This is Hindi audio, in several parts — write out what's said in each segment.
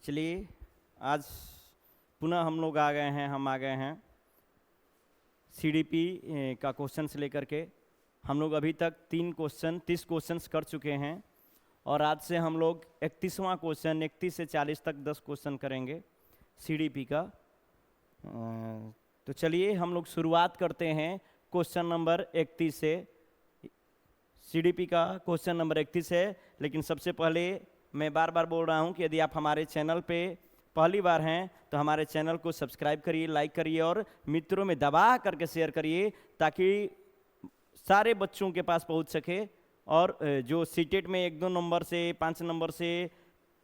चलिए आज पुनः हम लोग आ गए हैं सीडीपी का क्वेश्चन से लेकर के। हम लोग अभी तक 30 क्वेश्चंस कर चुके हैं और आज से हम लोग 31वां क्वेश्चन 31 से 40 तक 10 क्वेश्चन करेंगे सीडीपी का। तो चलिए हम लोग शुरुआत करते हैं क्वेश्चन नंबर 31 से। सीडीपी का क्वेश्चन नंबर 31 है, लेकिन सबसे पहले मैं बार बार बोल रहा हूं कि यदि आप हमारे चैनल पे पहली बार हैं तो हमारे चैनल को सब्सक्राइब करिए, लाइक करिए और मित्रों में दबा करके शेयर करिए ताकि सारे बच्चों के पास पहुंच सके। और जो सीटेट में 1-2 नंबर से 5 नंबर से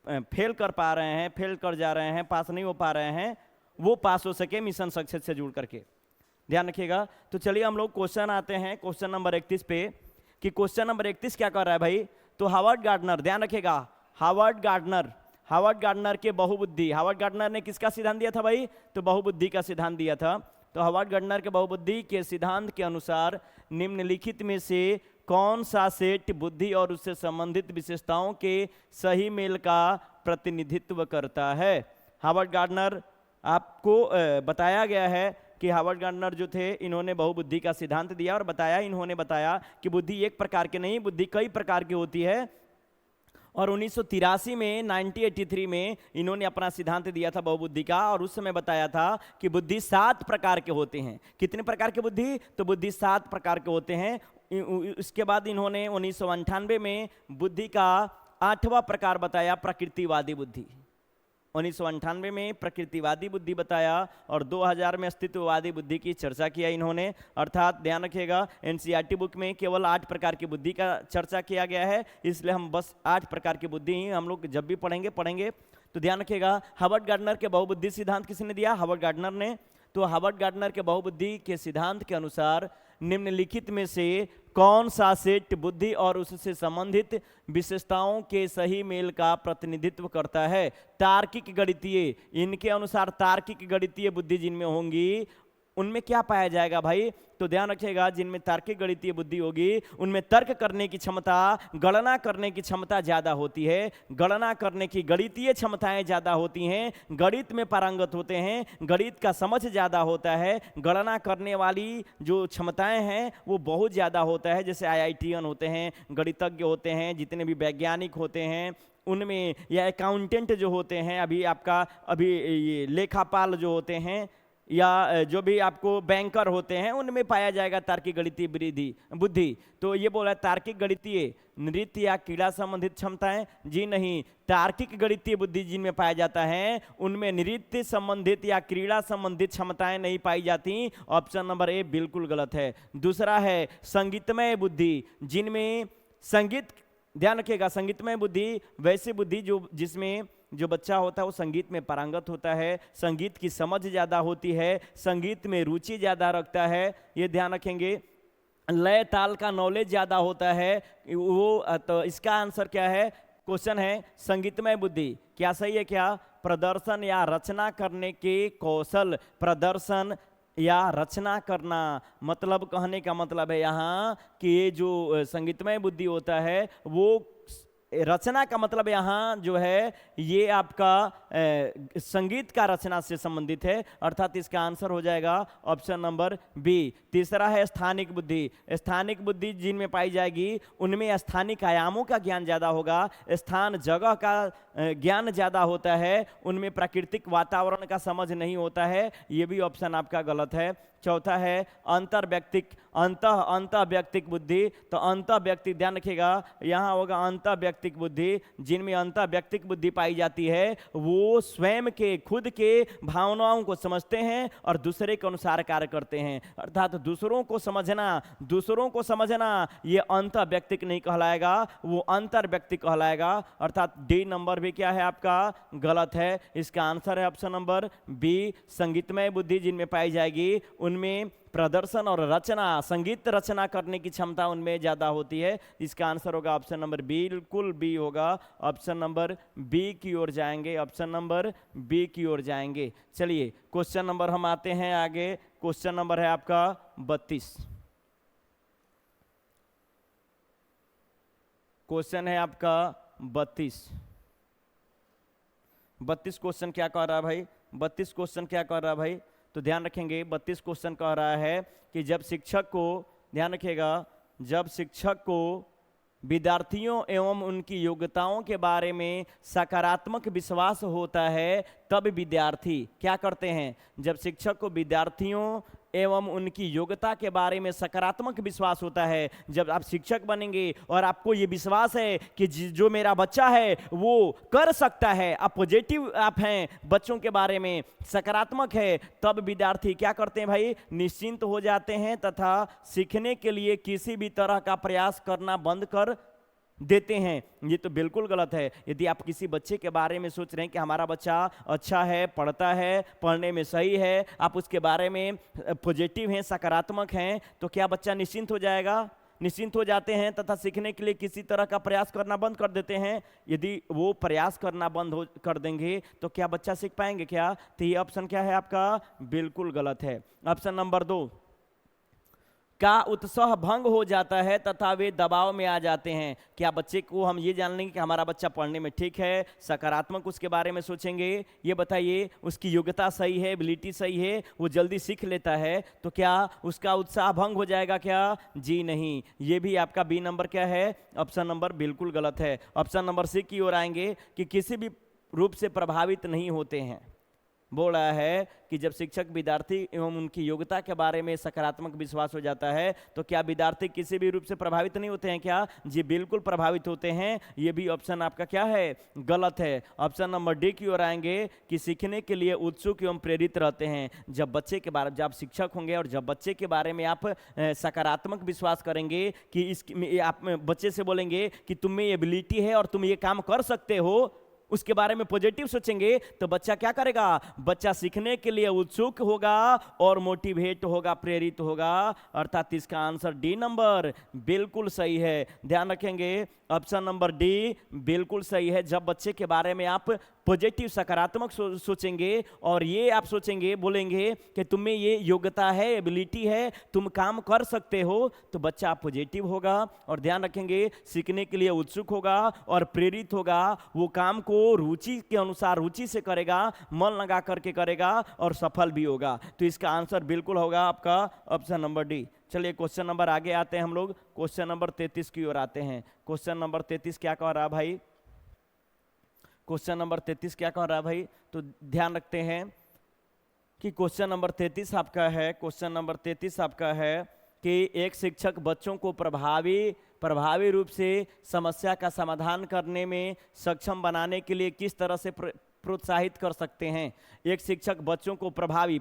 फेल कर पा रहे हैं, फेल कर जा रहे हैं, पास नहीं हो पा रहे हैं, वो पास हो सके मिशन सक्सेस से जुड़ करके, ध्यान रखिएगा। तो चलिए हम लोग क्वेश्चन आते हैं क्वेश्चन नंबर 31 पे कि क्वेश्चन नंबर 31 क्या कर रहा है भाई। तो हावर्ड गार्डनर, ध्यान रखिएगा, हावर्ड गार्डनर के बहुबुद्धि, हावर्ड गार्डनर ने किसका सिद्धांत दिया था भाई? तो बहुबुद्धि का सिद्धांत दिया था। तो हावर्ड गार्डनर के बहुबुद्धि के सिद्धांत के अनुसार निम्नलिखित में से कौन सा सेट बुद्धि और उससे संबंधित विशेषताओं के सही मेल का प्रतिनिधित्व करता है? हावर्ड गार्डनर, आपको बताया गया है कि हावर्ड गार्डनर जो थे इन्होंने बहुबुद्धि का सिद्धांत दिया और इन्होंने बताया कि बुद्धि एक प्रकार की नहीं, बुद्धि कई प्रकार की होती है। और 1983 में 1983 में इन्होंने अपना सिद्धांत दिया था बहुबुद्धि का, और उस समय बताया था कि बुद्धि 7 प्रकार के होते हैं। कितने प्रकार के बुद्धि? तो बुद्धि 7 प्रकार के होते हैं। इसके बाद इन्होंने 1998 में बुद्धि का 8वां प्रकार बताया, प्रकृतिवादी बुद्धि। 1998 में प्रकृतिवादी बुद्धि बताया और 2000 में अस्तित्ववादी बुद्धि की चर्चा किया इन्होंने। अर्थात ध्यान रखिएगा, एनसीईआरटी बुक में केवल 8 प्रकार की बुद्धि का चर्चा किया गया है, इसलिए हम बस 8 प्रकार की बुद्धि ही हम लोग जब भी पढ़ेंगे। तो ध्यान रखिएगा, हावर्ड गार्डनर के बहुबुद्धि सिद्धांत किसने दिया? हावर्ड गार्डनर ने। तो हावर्ड गार्डनर के बहुबुद्धि के सिद्धांत के अनुसार निम्नलिखित में से कौन सा सेट बुद्धि और उससे संबंधित विशेषताओं के सही मेल का प्रतिनिधित्व करता है? तार्किक गणितीय, इनके अनुसार तार्किक गणितीय बुद्धि जिनमें होंगी उनमें क्या पाया जाएगा भाई? तो ध्यान रखिएगा, जिनमें तार्किक गणितीय बुद्धि होगी उनमें तर्क करने की क्षमता, गणना करने की क्षमता ज्यादा होती है, गणना करने की गणितीय क्षमताएं ज्यादा होती हैं, गणित में पारंगत होते हैं, गणित का समझ ज्यादा होता है, गणना करने वाली जो क्षमताएं हैं वो बहुत ज्यादा होता है। जैसे IITian होते हैं, गणितज्ञ होते हैं, जितने भी वैज्ञानिक होते हैं उनमें, या अकाउंटेंट जो होते हैं, अभी ये लेखापाल जो होते हैं, या जो भी आपको बैंकर होते हैं, उनमें पाया जाएगा तार्किक गणितीय बुद्धि। तो ये बोला तार्किक गणितीय नृत्य या क्रीड़ा संबंधित क्षमताएं? जी नहीं, तार्किक गणितीय बुद्धि जिनमें पाया जाता है उनमें नृत्य संबंधित या क्रीड़ा संबंधित क्षमताएं नहीं पाई जाती। ऑप्शन नंबर ए बिल्कुल गलत है। दूसरा है संगीतमय बुद्धि, जिनमें संगीत, ध्यान रखिएगा, संगीतमय बुद्धि वैसी बुद्धि जिसमें जो बच्चा होता है वो संगीत में पारंगत होता है, संगीत की समझ ज्यादा होती है, संगीत में रुचि ज्यादा रखता है, ये ध्यान रखेंगे। लय ताल का नॉलेज ज्यादा होता है वो। तो इसका आंसर क्या है? क्वेश्चन है संगीतमय बुद्धि क्या सही है क्या? प्रदर्शन या रचना करने के कौशल, प्रदर्शन या रचना करना, मतलब कहने का मतलब है यहाँ कि ये जो संगीतमय बुद्धि होता है वो रचना का मतलब यहाँ जो है ये आपका संगीत का रचना से संबंधित है, अर्थात इसका आंसर हो जाएगा ऑप्शन नंबर बी। तीसरा है स्थानिक बुद्धि, स्थानिक बुद्धि जिनमें पाई जाएगी उनमें स्थानिक आयामों का ज्ञान ज्यादा होगा, स्थान जगह का ज्ञान ज्यादा होता है, उनमें प्राकृतिक वातावरण का समझ नहीं होता है, ये भी ऑप्शन आपका गलत है। चौथा है अंतः व्यक्तिक बुद्धि। तो अंतः व्यक्ति, ध्यान रखिएगा, यहाँ होगा अंतः व्यक्तिक बुद्धि। जिनमें अंतः व्यक्तिक बुद्धि पाई जाती है वो स्वयं के खुद के भावनाओं को समझते हैं और दूसरे के अनुसार कार्य करते हैं, अर्थात दूसरों को समझना ये अंतः व्यक्तिक नहीं कहलाएगा, वो अंतर व्यक्ति कहलाएगा। अर्थात डी नंबर भी क्या है आपका? गलत है। इसका आंसर है ऑप्शन नंबर बी, संगीतमय बुद्धि जिनमें पाई जाएगी उनमें प्रदर्शन और रचना, संगीत रचना करने की क्षमता उनमें ज्यादा होती है। इसका आंसर होगा ऑप्शन नंबर बी, बिल्कुल बी होगा। ऑप्शन नंबर बी की ओर जाएंगे, ऑप्शन नंबर बी की ओर जाएंगे। चलिए क्वेश्चन नंबर हम आते हैं आगे। क्वेश्चन नंबर है आपका 32। क्वेश्चन है आपका 32। 32 क्वेश्चन क्या कह रहा है भाई, 32 क्वेश्चन क्या कह रहा है भाई, तो ध्यान रखेंगे 32 क्वेश्चन कह रहा है कि जब शिक्षक को, ध्यान रखिएगा, जब शिक्षक को विद्यार्थियों एवं उनकी योग्यताओं के बारे में सकारात्मक विश्वास होता है तब विद्यार्थी क्या करते हैं। जब शिक्षक को विद्यार्थियों एवं उनकी योग्यता के बारे में सकारात्मक विश्वास होता है, जब आप शिक्षक बनेंगे और आपको ये विश्वास है कि जो मेरा बच्चा है वो कर सकता है, आप पॉजिटिव आप हैं, बच्चों के बारे में सकारात्मक है, तब विद्यार्थी क्या करते हैं भाई, निश्चिंत हो जाते हैं तथा सीखने के लिए किसी भी तरह का प्रयास करना बंद कर देते हैं। ये तो बिल्कुल गलत है। यदि आप किसी बच्चे के बारे में सोच रहे हैं कि हमारा बच्चा अच्छा है, पढ़ता है, पढ़ने में सही है, आप उसके बारे में पॉजिटिव हैं, सकारात्मक हैं, तो क्या बच्चा निश्चिंत हो जाएगा? निश्चिंत हो जाते हैं तथा सीखने के लिए किसी तरह का प्रयास करना बंद कर देते हैं। यदि वो प्रयास करना बंद कर देंगे तो क्या बच्चा सीख पाएंगे क्या? तो ये ऑप्शन क्या है आपका? बिल्कुल गलत है। ऑप्शन नंबर 2, का उत्साह भंग हो जाता है तथा वे दबाव में आ जाते हैं। क्या बच्चे को हम ये जान लेंगे कि हमारा बच्चा पढ़ने में ठीक है, सकारात्मक उसके बारे में सोचेंगे, ये बताइए उसकी योग्यता सही है, एबिलिटी सही है, वो जल्दी सीख लेता है, तो क्या उसका उत्साह भंग हो जाएगा क्या? जी नहीं। ये भी आपका बी नंबर क्या है? ऑप्शन नंबर बिल्कुल गलत है। ऑप्शन नंबर सी की ओर आएंगे कि किसी भी रूप से प्रभावित नहीं होते हैं। बोल रहा है कि जब शिक्षक विद्यार्थी एवं उनकी योग्यता के बारे में सकारात्मक विश्वास हो जाता है तो क्या विद्यार्थी किसी भी रूप से प्रभावित नहीं होते हैं क्या? जी बिल्कुल प्रभावित होते हैं। ये भी ऑप्शन आपका क्या है? गलत है। ऑप्शन नंबर डी की ओर आएंगे कि सीखने के लिए उत्सुक एवं प्रेरित रहते हैं। जब बच्चे के बारे, जब आप शिक्षक होंगे और जब बच्चे के बारे में आप सकारात्मक विश्वास करेंगे कि आप बच्चे से बोलेंगे कि तुम में एबिलिटी है और तुम ये काम कर सकते हो, उसके बारे में पॉजिटिव सोचेंगे, तो बच्चा क्या करेगा? बच्चा सीखने के लिए उत्सुक होगा और मोटिवेट होगा, प्रेरित होगा। अर्थात इसका आंसर डी नंबर बिल्कुल सही है। ध्यान रखेंगे, ऑप्शन नंबर डी बिल्कुल सही है। जब बच्चे के बारे में आप पॉजिटिव सकारात्मक सोचेंगे और ये आप सोचेंगे, बोलेंगे कि तुम में ये योग्यता है, एबिलिटी है, तुम काम कर सकते हो, तो बच्चा पॉजिटिव होगा और ध्यान रखेंगे सीखने के लिए उत्सुक होगा और प्रेरित होगा। वो काम को रुचि के अनुसार रुचि से करेगा, मन लगा करके करेगा और सफल भी होगा। तो इसका आंसर बिल्कुल होगा आपका ऑप्शन नंबर डी। चलिए क्वेश्चन नंबर आगे आते हैं हम लोग, क्वेश्चन नंबर 33 की ओर आते हैं। क्वेश्चन नंबर 33 क्या कह रहा है भाई? क्वेश्चन नंबर 33 क्या कह रहा है भाई? तो ध्यान रखते हैं कि क्वेश्चन नंबर 33 आपका है, क्वेश्चन नंबर 33 आपका है कि एक शिक्षक बच्चों को प्रभावी रूप से समस्या का समाधान करने में सक्षम बनाने के लिए किस तरह से प्रोत्साहित कर सकते हैं। एक शिक्षक बच्चों को प्रभावी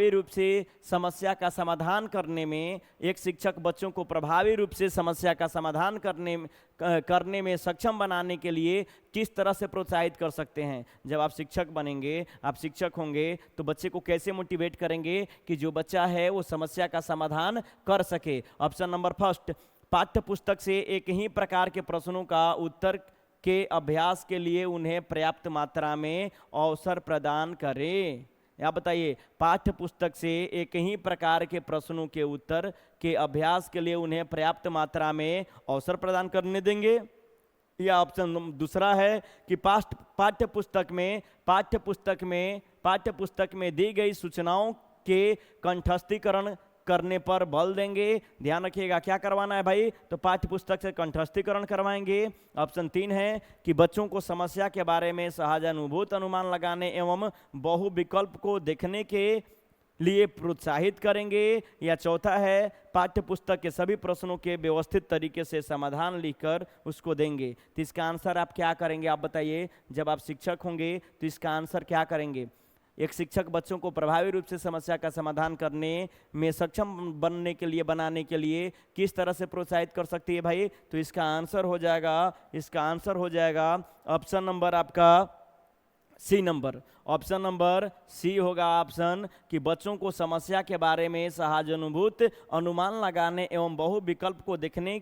रूप से समस्या का समाधान करने में, एक शिक्षक बच्चों को प्रभावी रूप से समस्या का समाधान करने में सक्षम बनाने के लिए किस तरह से प्रोत्साहित कर सकते हैं। जब आप शिक्षक बनेंगे, आप शिक्षक होंगे, तो बच्चे को कैसे मोटिवेट करेंगे कि जो बच्चा है वो समस्या का समाधान कर सके। ऑप्शन नंबर फर्स्ट, पाठ्य पुस्तक से एक ही प्रकार के प्रश्नों का उत्तर के अभ्यास के लिए उन्हें पर्याप्त मात्रा में अवसर प्रदान करें। या बताइए, पाठ्य पुस्तक से एक ही प्रकार के प्रश्नों के उत्तर के अभ्यास के लिए उन्हें पर्याप्त मात्रा में अवसर प्रदान करने देंगे। या ऑप्शन दूसरा है कि पाठ्य पुस्तक में दी गई सूचनाओं के कंठस्थीकरण करने पर बल देंगे। ध्यान रखिएगा क्या करवाना है भाई? तो पाठ्य पुस्तक से कंठस्थीकरण करवाएंगे। ऑप्शन 3 है कि बच्चों को समस्या के बारे में सहजानुभूत अनुमान लगाने एवं बहुविकल्प को देखने के लिए प्रोत्साहित करेंगे। या चौथा है पाठ्य पुस्तक के सभी प्रश्नों के व्यवस्थित तरीके से समाधान लिखकर उसको देंगे। तो इसका आंसर आप क्या करेंगे? आप बताइए, जब आप शिक्षक होंगे तो इसका आंसर क्या करेंगे? एक शिक्षक बच्चों को प्रभावी रूप से समस्या का समाधान करने में सक्षम बनाने के लिए किस तरह से प्रोत्साहित कर सकती है भाई? तो इसका आंसर हो जाएगा ऑप्शन नंबर आपका C number. Option number C होगा ऑप्शन कि बच्चों को समस्या के बारे में सहानुभूत अनुमान लगाने एवं बहुविकल्प को देखने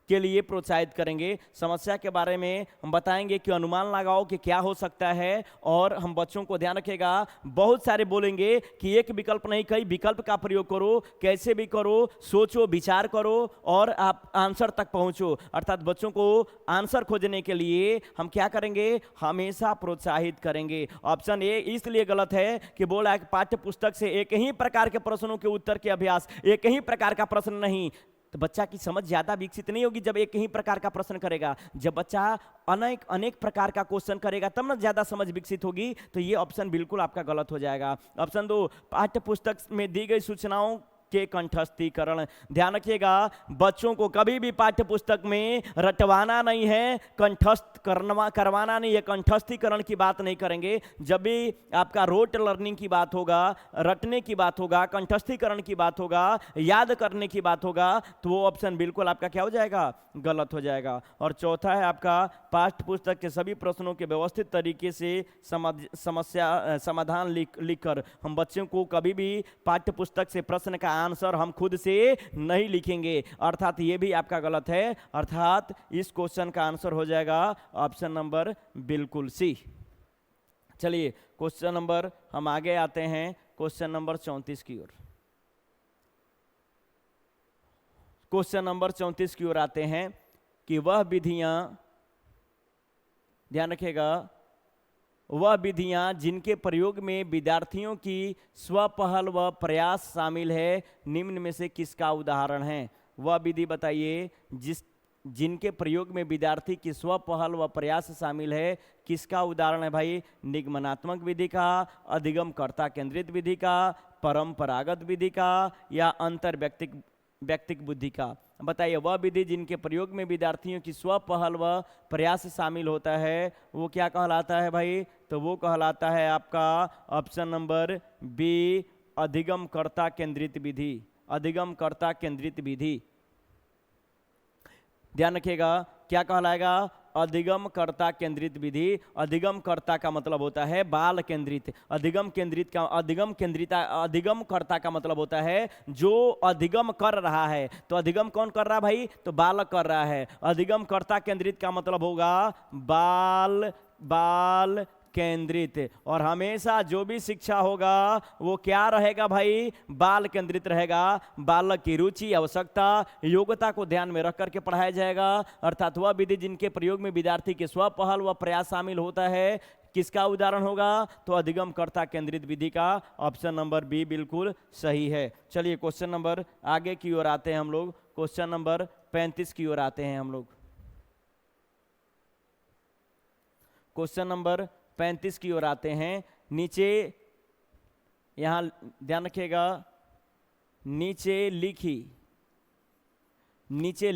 के लिए प्रोत्साहित करेंगे। समस्या के बारे में हम बताएंगे कि अनुमान लगाओ कि क्या हो सकता है, और हम बच्चों को ध्यान रखेगा बहुत सारे बोलेंगे कि एक विकल्प नहीं कई विकल्प का प्रयोग करो, कैसे भी करो, सोचो विचार करो और आप आंसर तक पहुंचो। अर्थात बच्चों को आंसर खोजने के लिए हम क्या करेंगे, हमेशा प्रोत्साहित करेंगे। ऑप्शन ए इसलिए गलत है कि बोला है कि पाठ्य पुस्तक से एक ही प्रकार के प्रश्नों के उत्तर के अभ्यास, एक ही प्रकार का प्रश्न नहीं, तो बच्चा की समझ ज्यादा विकसित नहीं होगी जब एक ही प्रकार का प्रश्न करेगा। जब बच्चा अनेक अनेक प्रकार का क्वेश्चन करेगा तब ना ज्यादा समझ विकसित होगी। तो ये ऑप्शन बिल्कुल आपका गलत हो जाएगा। ऑप्शन 2, पाठ्य पुस्तक में दी गई सूचनाओं के कंठस्थीकरण। ध्यान रखिएगा, बच्चों को कभी भी पाठ्य पुस्तक में रटवाना नहीं है, कंठस्थ करवाना नहीं है, कंठस्थीकरण की बात नहीं करेंगे। जब भी आपका रोट लर्निंग की बात होगा, रटने की बात होगा, कंठस्थीकरण की बात होगा, याद करने की बात होगा, तो वो ऑप्शन बिल्कुल आपका क्या हो जाएगा, गलत हो जाएगा। और चौथा है आपका पाठ्य पुस्तक के सभी प्रश्नों के व्यवस्थित तरीके से समस्या समाधान लिखकर। हम बच्चों को कभी भी पाठ्य पुस्तक से प्रश्न का आंसर हम खुद से नहीं लिखेंगे, अर्थात ये भी आपका गलत है। अर्थात इस क्वेश्चन का आंसर हो जाएगा ऑप्शन नंबर बिल्कुल सी। चलिए क्वेश्चन नंबर हम आगे आते हैं, क्वेश्चन नंबर 34 की ओर। क्वेश्चन नंबर 34 की ओर आते हैं कि वह विधियां, ध्यान रखिएगा, वह विधियां जिनके प्रयोग में विद्यार्थियों की स्वपहल व प्रयास शामिल है, निम्न में से किसका उदाहरण है। वह विधि बताइए जिनके प्रयोग में विद्यार्थी की स्वपहल व प्रयास शामिल है, किसका उदाहरण है भाई। निगमनात्मक विधि का, अधिगमकर्ता केंद्रित विधि का, परंपरागत विधि का, या अंतर व्यक्तिक बुद्धि का। बताइए, वह विधि जिनके प्रयोग में विद्यार्थियों की स्वपहल व प्रयास शामिल होता है, वो क्या कहलाता है भाई। तो वो कहलाता है आपका ऑप्शन नंबर बी, अधिगमकर्ता केंद्रित विधि। अधिगमकर्ता केंद्रित विधि, ध्यान रखिएगा, क्या कहलाएगा, अधिगमकर्ता केंद्रित विधि। अधिगमकर्ता का मतलब होता है बाल केंद्रित, अधिगमकर्ता का मतलब होता है जो अधिगम कर रहा है। तो अधिगम कौन कर रहा है भाई, तो बालक कर रहा है। अधिगमकर्ता केंद्रित का मतलब होगा बाल केंद्रित। और हमेशा जो भी शिक्षा होगा वो क्या रहेगा भाई, बाल केंद्रित रहेगा। बालक की रुचि, आवश्यकता, योग्यता को ध्यान में रख करके पढ़ाया जाएगा। अर्थात वह विधि जिनके प्रयोग में विद्यार्थी के स्वपहल व प्रयास शामिल होता है, किसका उदाहरण होगा, तो अधिगमकर्ता केंद्रित विधि का ऑप्शन नंबर बी बिल्कुल सही है। चलिए क्वेश्चन नंबर आगे की ओर आते हैं हम लोग, क्वेश्चन नंबर 35 की ओर आते हैं हम लोग। क्वेश्चन नंबर 35 की ओर आते हैं। नीचे यहां ध्यान रखिएगा, नीचे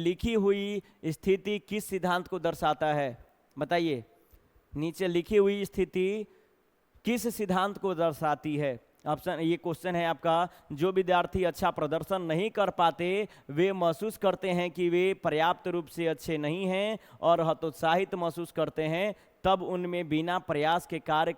लिखी हुई स्थिति किस सिद्धांत को दर्शाता है। बताइए, नीचे लिखी हुई स्थिति किस सिद्धांत को दर्शाती है। ऑप्शन, ये क्वेश्चन है आपका, जो विद्यार्थी अच्छा प्रदर्शन नहीं कर पाते वे महसूस करते हैं कि वे पर्याप्त रूप से अच्छे नहीं हैं और हतोत्साहित महसूस करते हैं, तब उनमें बिना प्रयास के कार्य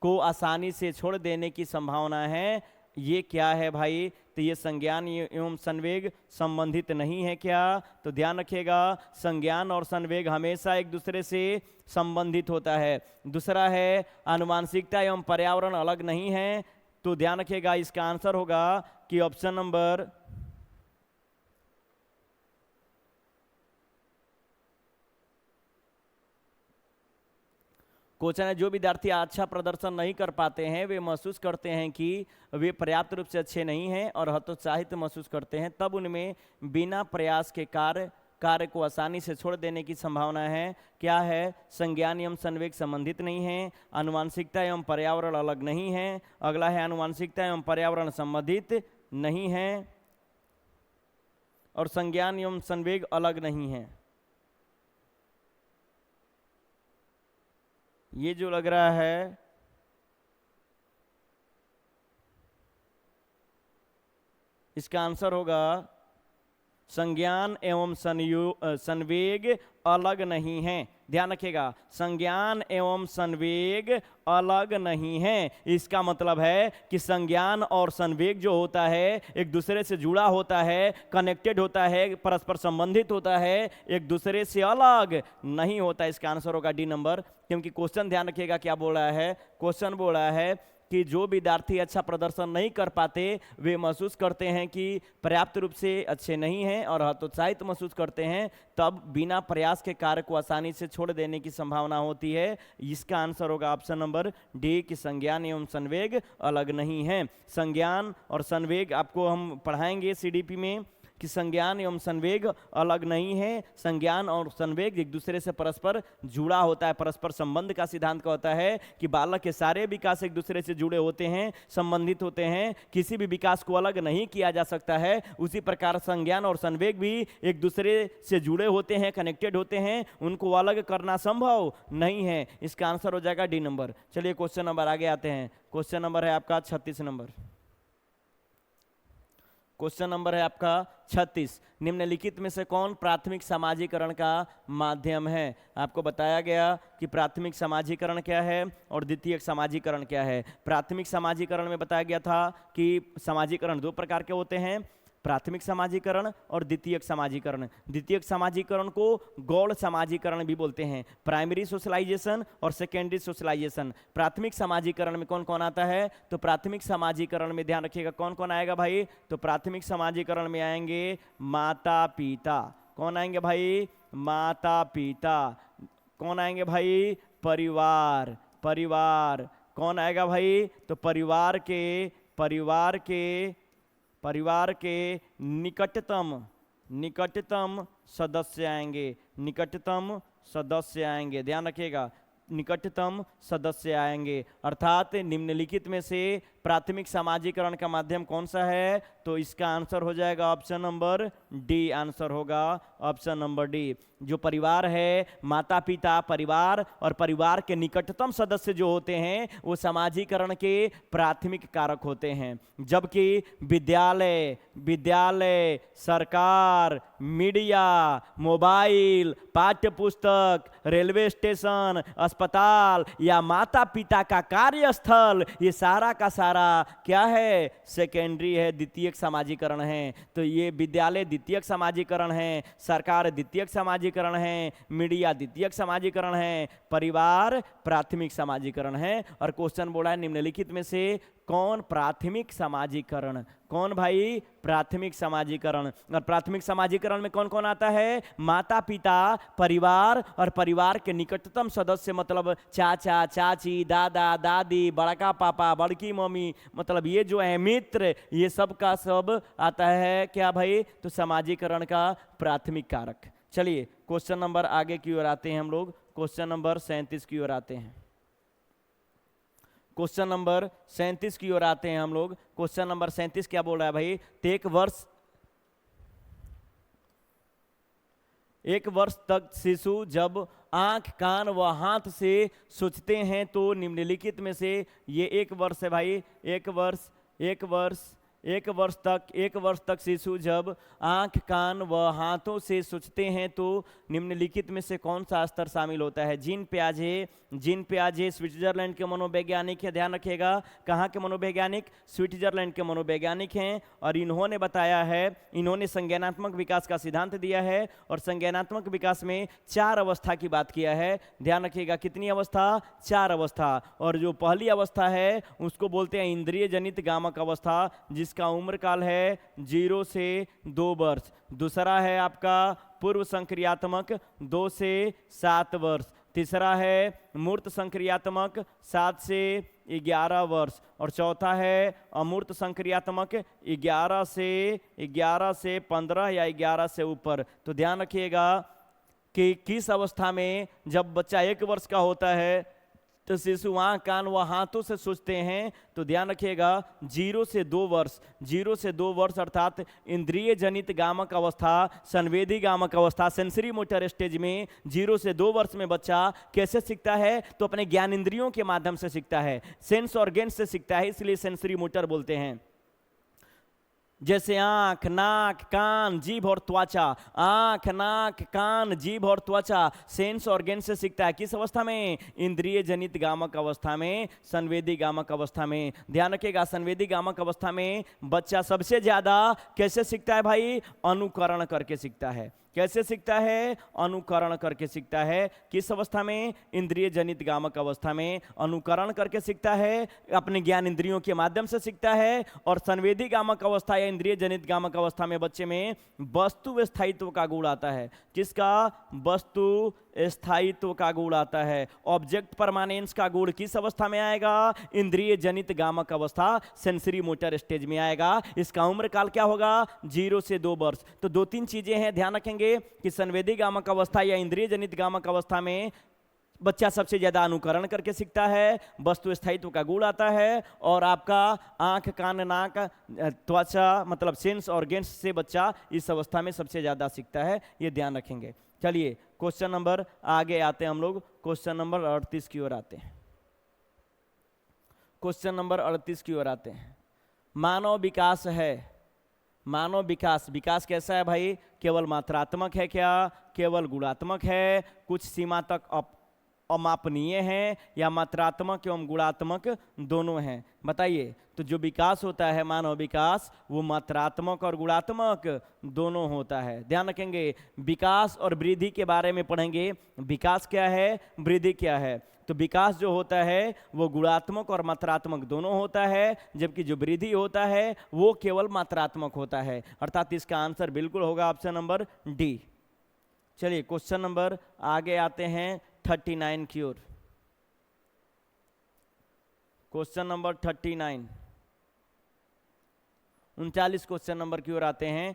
को आसानी से छोड़ देने की संभावना है। ये क्या है भाई, तो ये संज्ञान एवं संवेग संबंधित नहीं है क्या। तो ध्यान रखिएगा, संज्ञान और संवेग हमेशा एक दूसरे से संबंधित होता है। दूसरा है आनुवांशिकता एवं पर्यावरण अलग नहीं है। तो ध्यान रखिएगा, इसका आंसर होगा कि ऑप्शन नंबर क्वेश्चन है, जो विद्यार्थी अच्छा प्रदर्शन नहीं कर पाते हैं वे महसूस करते हैं कि वे पर्याप्त रूप से अच्छे नहीं हैं और हतोत्साहित महसूस करते हैं, तब उनमें बिना प्रयास के कार्य को आसानी से छोड़ देने की संभावना है। क्या है, संज्ञान एवं संवेग संबंधित नहीं है, आनुवांशिकता एवं पर्यावरण अलग नहीं है। अगला है आनुवांशिकता एवं पर्यावरण संबंधित नहीं है और संज्ञान एवं संवेग अलग नहीं है। ये जो लग रहा है, इसका आंसर होगा संज्ञान एवं संवेग अलग नहीं है। ध्यान रखिएगा, संज्ञान एवं संवेग अलग नहीं है। इसका मतलब है कि संज्ञान और संवेग जो होता है एक दूसरे से जुड़ा होता है, कनेक्टेड होता है, परस्पर संबंधित होता है, एक दूसरे से अलग नहीं होता। इसका आंसर होगा डी नंबर, क्योंकि क्वेश्चन ध्यान रखिएगा क्या बोल रहा है, क्वेश्चन बोल रहा है कि जो विद्यार्थी अच्छा प्रदर्शन नहीं कर पाते वे महसूस करते हैं कि पर्याप्त रूप से अच्छे नहीं हैं और हतोत्साहित महसूस करते हैं, तब बिना प्रयास के कार्य को आसानी से छोड़ देने की संभावना होती है। इसका आंसर होगा ऑप्शन नंबर डी कि संज्ञान एवं संवेग अलग नहीं है। संज्ञान और संवेग आपको हम पढ़ाएंगे सीडीपी में कि संज्ञान एवं संवेग अलग नहीं है। संज्ञान और संवेग एक दूसरे से परस्पर जुड़ा होता है। परस्पर संबंध का सिद्धांत का होता है कि बालक के सारे विकास एक दूसरे से जुड़े होते हैं, संबंधित होते हैं, किसी भी विकास को अलग नहीं किया जा सकता है। उसी प्रकार संज्ञान और संवेग भी एक दूसरे से जुड़े होते हैं, कनेक्टेड होते हैं, उनको अलग करना संभव नहीं है। इसका आंसर हो जाएगा डी नंबर। चलिए क्वेश्चन नंबर आगे आते हैं। क्वेश्चन नंबर है आपका 36 नंबर। क्वेश्चन नंबर है आपका 36। निम्नलिखित में से कौन प्राथमिक समाजीकरण का माध्यम है? आपको बताया गया कि प्राथमिक समाजीकरण क्या है और द्वितीयक समाजीकरण क्या है। प्राथमिक समाजीकरण में बताया गया था कि समाजीकरण दो प्रकार के होते हैं, प्राथमिक समाजीकरण और द्वितीयक समाजीकरण। द्वितीयक समाजीकरण को गौड़ समाजीकरण भी बोलते हैं, प्राइमरी सोशलाइजेशन और सेकेंडरी सोशलाइजेशन। प्राथमिक समाजीकरण में कौन कौन आता है? तो प्राथमिक समाजीकरण में ध्यान रखिएगा कौन कौन आएगा भाई, तो प्राथमिक समाजीकरण में आएंगे माता पिता। कौन आएंगे भाई? माता पिता। कौन आएंगे भाई? परिवार। परिवार। कौन आएगा भाई? तो परिवार के निकटतम सदस्य आएंगे। निकटतम सदस्य आएंगे, ध्यान रखिएगा, निकटतम सदस्य आएंगे। अर्थात निम्नलिखित में से प्राथमिक समाजीकरण का माध्यम कौन सा है? तो इसका आंसर हो जाएगा ऑप्शन नंबर डी। आंसर होगा ऑप्शन नंबर डी। जो परिवार है, माता पिता, परिवार और परिवार के निकटतम सदस्य जो होते हैं वो समाजीकरण के प्राथमिक कारक होते हैं। जबकि विद्यालय, सरकार, मीडिया, मोबाइल, पाठ्य पुस्तक, रेलवे स्टेशन, अस्पताल या माता पिता का कार्यस्थल, ये सारा का सारा क्या है? सेकेंडरी है, द्वितीयक समाजीकरण है। तो ये विद्यालय द्वितीयक समाजीकरण है, सरकार द्वितीयक समाजीकरण है, मीडिया द्वितीयक समाजीकरण है, परिवार प्राथमिक समाजीकरण है। और क्वेश्चन बोला है निम्नलिखित में से कौन प्राथमिक समाजीकरण? कौन भाई? प्राथमिक समाजीकरण। और प्राथमिक समाजीकरण में कौन कौन आता है? माता पिता, परिवार और परिवार के निकटतम सदस्य, मतलब चाचा चाची, दादा दादी, बड़का पापा, बड़की मम्मी, मतलब ये जो है मित्र, ये सब का सब आता है क्या भाई? तो समाजीकरण का प्राथमिक कारक। चलिए क्वेश्चन नंबर आगे की ओर आते हैं हम लोग। क्वेश्चन नंबर 37 की ओर आते हैं। क्वेश्चन नंबर 37 की ओर आते हैं हम लोग। क्वेश्चन नंबर 37 क्या बोल रहा है भाई? तो एक वर्ष तक शिशु जब आंख, कान व हाथ से सूंघते हैं तो निम्नलिखित में से, ये एक वर्ष है भाई, एक वर्ष तक शिशु जब आंख, कान व हाथों से सूंघते हैं तो निम्नलिखित में से कौन सा स्तर शामिल होता है? जीन पियाजे स्विट्जरलैंड के मनोवैज्ञानिक है, ध्यान रखिएगा। कहाँ के मनोवैज्ञानिक? स्विट्जरलैंड के मनोवैज्ञानिक हैं। और इन्होंने बताया है, इन्होंने संज्ञानात्मक विकास का सिद्धांत दिया है और संज्ञानात्मक विकास में 4 अवस्था की बात किया है। ध्यान रखिएगा कितनी अवस्था? 4 अवस्था। और जो पहली अवस्था है उसको बोलते हैं इंद्रिय जनित गामक अवस्था, जिसका उम्र काल है 0 से 2 वर्ष। दूसरा है आपका पूर्व संक्रियात्मक 2 से 7 वर्ष। तीसरा है मूर्त संक्रियात्मक 7 से 11 वर्ष। और चौथा है अमूर्त संक्रियात्मक 11 से 15 या 11 से ऊपर। तो ध्यान रखिएगा कि किस अवस्था में जब बच्चा 1 वर्ष का होता है तो शिशु आंख, कान व हाथों से सूंघते हैं, तो ध्यान रखिएगा 0 से 2 वर्ष अर्थात इंद्रिय जनित गामक अवस्था, संवेदी गामक अवस्था, सेंसरी मोटर स्टेज में 0 से 2 वर्ष में बच्चा कैसे सीखता है? तो अपने ज्ञान इंद्रियों के माध्यम से सीखता है, सेंस ऑर्गेन्स से सीखता है, इसलिए सेंसरी मोटर बोलते हैं। जैसे आंख, नाक, कान, जीभ और त्वचा। आंख, नाक, कान, जीभ और त्वचा सेंस ऑर्गन से सीखता है। किस अवस्था में? इंद्रिय जनित गामक अवस्था में, संवेदी गामक अवस्था में। ध्यान रखिएगा, संवेदी गामक अवस्था में बच्चा सबसे ज्यादा कैसे सीखता है भाई? अनुकरण करके सीखता है। कैसे सीखता है? अनुकरण करके सीखता है। किस अवस्था में? इंद्रिय जनित गामक अवस्था में अनुकरण करके सीखता है, अपने ज्ञान इंद्रियों के माध्यम से सीखता है। और संवेदी गामक अवस्था या इंद्रिय जनित गामक अवस्था में बच्चे में वस्तु स्थायित्व का गुण आता है। किसका? वस्तु स्थायित्व का गुण आता है। ऑब्जेक्ट परमानेंस का गुण किस अवस्था में आएगा? इंद्रिय जनित गामक अवस्था, सेंसरी मोटर स्टेज में आएगा। इसका उम्र काल क्या होगा? 0 से 2 वर्ष। तो 2-3 चीजें हैं, ध्यान रखेंगे कि संवेदी गामक अवस्था या इंद्रिय जनित गामक अवस्था में बच्चा सबसे ज्यादा अनुकरण करके सीखता है, वस्तु स्थायित्व का गुण आता है, और आपका आंख, कान, नाक, त्वचा मतलब सेंस ऑर्गन्स से बच्चा इस अवस्था में सबसे ज्यादा सीखता है। ये ध्यान रखेंगे। चलिए क्वेश्चन नंबर आगे आते हैं हम लोग। क्वेश्चन नंबर 38 की ओर आते हैं। क्वेश्चन नंबर 38 की ओर आते हैं। मानव विकास है। मानव विकास, विकास कैसा है भाई? केवल मात्रात्मक है क्या? केवल गुणात्मक है? कुछ सीमा तक अमापनीय है, या मात्रात्मक एवं गुणात्मक दोनों हैं? बताइए। तो जो विकास होता है मानव विकास, वो मात्रात्मक और गुणात्मक दोनों होता है। ध्यान रखेंगे, विकास और वृद्धि के बारे में पढ़ेंगे। विकास क्या है, वृद्धि क्या है। तो विकास जो होता है वो गुणात्मक और मात्रात्मक दोनों होता है, जबकि जो वृद्धि होता है वो केवल मात्रात्मक होता है। अर्थात इसका आंसर बिल्कुल होगा ऑप्शन नंबर डी। चलिए क्वेश्चन नंबर आगे आते हैं 39 की ओर। क्वेश्चन नंबर 39, 39 क्वेश्चन नंबर की ओर आते हैं।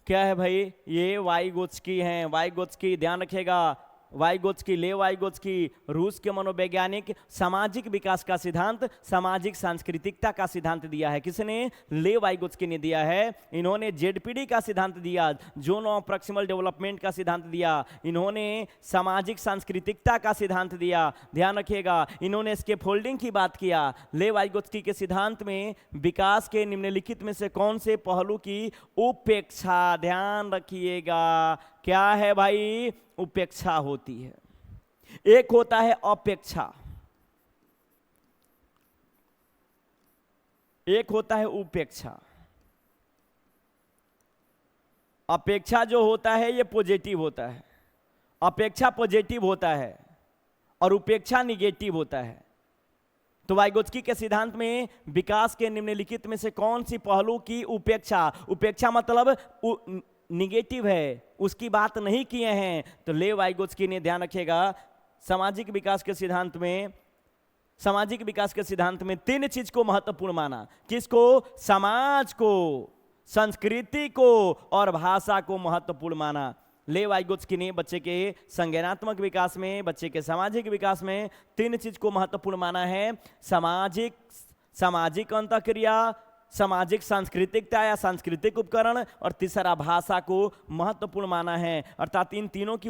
क्या है भाई? ये वाइगोत्स्की हैं। वाइगोत्स्की, ध्यान रखिएगा, वाइगोत्स्की, ले वाइगोत्स्की रूस के मनोवैज्ञानिक, सामाजिक विकास का सिद्धांत, सामाजिक सांस्कृतिकता का सिद्धांत दिया है। किसने? ले वाइगोत्स्की ने दिया है। इन्होंने जेडपीडी का सिद्धांत दिया, जोन ऑफ प्रॉक्सिमल डेवलपमेंट का सिद्धांत दिया। इन्होंने सामाजिक सांस्कृतिकता का सिद्धांत दिया। ध्यान रखिएगा, इन्होंने स्कैफोल्डिंग की बात किया। ले वाइगोत्स्की के सिद्धांत में विकास के निम्नलिखित में से कौन से पहलू की उपेक्षा, ध्यान रखिएगा, क्या है भाई? उपेक्षा होती है। एक होता है अपेक्षा, एक होता है उपेक्षा। अपेक्षा जो होता है ये पॉजिटिव होता है, अपेक्षा पॉजिटिव होता है, और उपेक्षा निगेटिव होता है। तो वाइगोत्स्की के सिद्धांत में विकास के निम्नलिखित में से कौन सी पहलू की उपेक्षा, उपेक्षा मतलब निगेटिव है, उसकी बात नहीं किए हैं। तो ले वाइगोत्स्की ने, ध्यान रखिएगा, सामाजिक विकास के सिद्धांत में, सामाजिक विकास के सिद्धांत में 3 चीज को महत्वपूर्ण माना। किसको? समाज को, संस्कृति को और भाषा को महत्वपूर्ण माना। ले वाइगोत्स्की ने बच्चे के संज्ञानात्मक विकास में, बच्चे के सामाजिक विकास में 3 चीज को महत्वपूर्ण माना है। सामाजिक अंतःक्रिया, सामाजिक सांस्कृतिकता या सांस्कृतिक उपकरण, और तीसरा भाषा को महत्वपूर्ण माना है। अर्थात इन तीनों की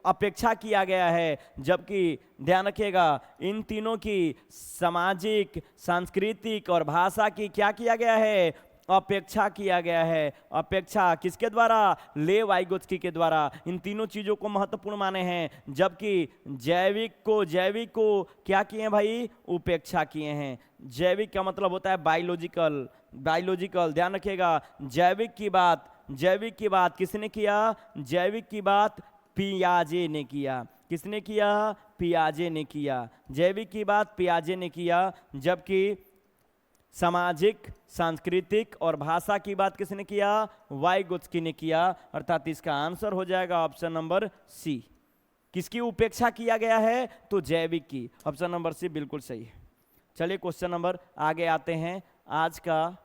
अपेक्षा किया गया है, जबकि ध्यान रखिएगा इन तीनों की सामाजिक, सांस्कृतिक और भाषा की क्या किया गया है? अपेक्षा किया गया है। अपेक्षा किसके द्वारा? ले वाइगोत्स्की के द्वारा। इन तीनों चीजों को महत्वपूर्ण माने हैं, जबकि जैविक को क्या किए हैं भाई? उपेक्षा किए हैं। जैविक का मतलब होता है बायोलॉजिकल, बायोलॉजिकल, ध्यान रखिएगा। जैविक की बात किसने किया? जैविक की बात पियाजे ने किया। किसने किया? पियाजे ने किया। जैविक की बात पियाजे ने किया, जबकि सामाजिक, सांस्कृतिक और भाषा की बात किसने किया? वाइगोत्स्की ने किया। अर्थात इसका आंसर हो जाएगा ऑप्शन नंबर सी। किसकी उपेक्षा किया गया है? तो जैविक की। ऑप्शन नंबर सी बिल्कुल सही है। चलिए क्वेश्चन नंबर आगे आते हैं। आज का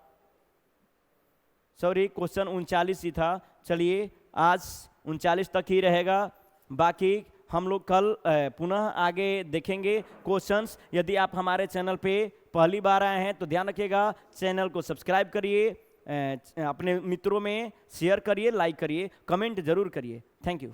क्वेश्चन 39 ही था। चलिए आज 39 तक ही रहेगा, बाकी हम लोग कल पुनः आगे देखेंगे क्वेश्चंस। यदि आप हमारे चैनल पे पहली बार आए हैं तो ध्यान रखिएगा, चैनल को सब्सक्राइब करिए, अपने मित्रों में शेयर करिए, लाइक करिए, कमेंट जरूर करिए। Thank you.